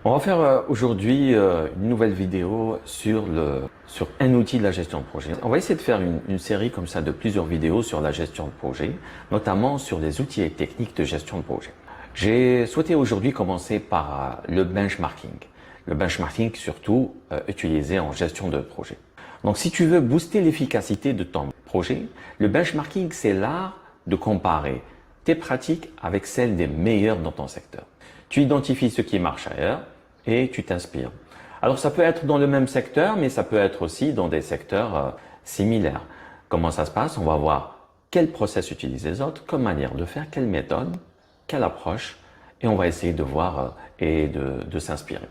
On va faire aujourd'hui une nouvelle vidéo sur un outil de la gestion de projet. On va essayer de faire une série comme ça de plusieurs vidéos sur la gestion de projet, notamment sur les outils et techniques de gestion de projet. J'ai souhaité aujourd'hui commencer par le benchmarking. Le benchmarking surtout utilisé en gestion de projet. Donc si tu veux booster l'efficacité de ton projet, le benchmarking c'est l'art de comparer tes pratiques avec celles des meilleurs dans ton secteur. Tu identifies ce qui marche ailleurs et tu t'inspires. Alors ça peut être dans le même secteur, mais ça peut être aussi dans des secteurs similaires. Comment ça se passe? On va voir quel process utilisent les autres, comme manière de faire, quelle méthode, quelle approche, et on va essayer de voir et de s'inspirer.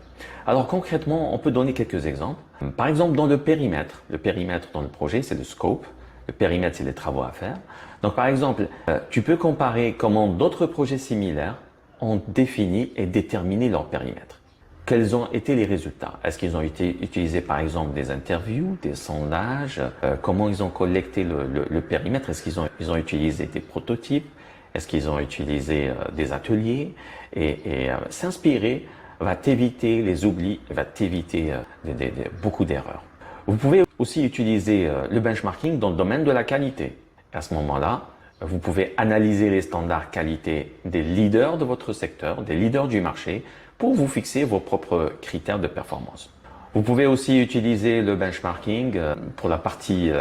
Alors concrètement, on peut donner quelques exemples. Par exemple, dans le périmètre dans le projet, c'est le scope. Le périmètre, c'est les travaux à faire. Donc par exemple, tu peux comparer comment d'autres projets similaires ont défini et déterminé leur périmètre. Quels ont été les résultats? Est-ce qu'ils ont été utilisés par exemple des interviews, des sondages? Comment ils ont collecté le périmètre? Est-ce qu'ils ont utilisé des prototypes? Est-ce qu'ils ont utilisé des ateliers? Et s'inspirer va t'éviter les oublis, va t'éviter beaucoup d'erreurs. Vous pouvez aussi utiliser le benchmarking dans le domaine de la qualité. À ce moment-là, vous pouvez analyser les standards qualité des leaders de votre secteur, des leaders du marché, pour vous fixer vos propres critères de performance. Vous pouvez aussi utiliser le benchmarking pour la partie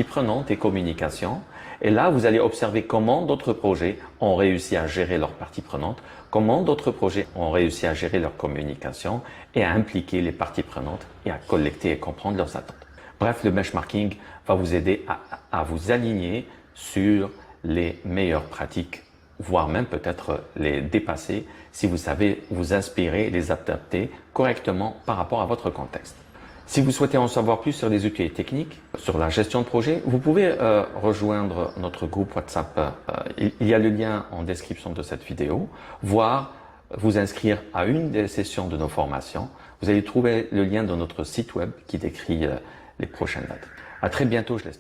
prenante et communication. Et là, vous allez observer comment d'autres projets ont réussi à gérer leurs parties prenantes, comment d'autres projets ont réussi à gérer leur communication et à impliquer les parties prenantes et à collecter et comprendre leurs attentes. Bref, le benchmarking va vous aider à vous aligner sur les meilleures pratiques, voire même peut-être les dépasser si vous savez vous inspirer et les adapter correctement par rapport à votre contexte. Si vous souhaitez en savoir plus sur les outils et techniques, sur la gestion de projet, vous pouvez rejoindre notre groupe WhatsApp. Il y a le lien en description de cette vidéo, voire vous inscrire à une des sessions de nos formations. Vous allez trouver le lien dans notre site web qui décrit les prochaines dates. À très bientôt, je l'espère.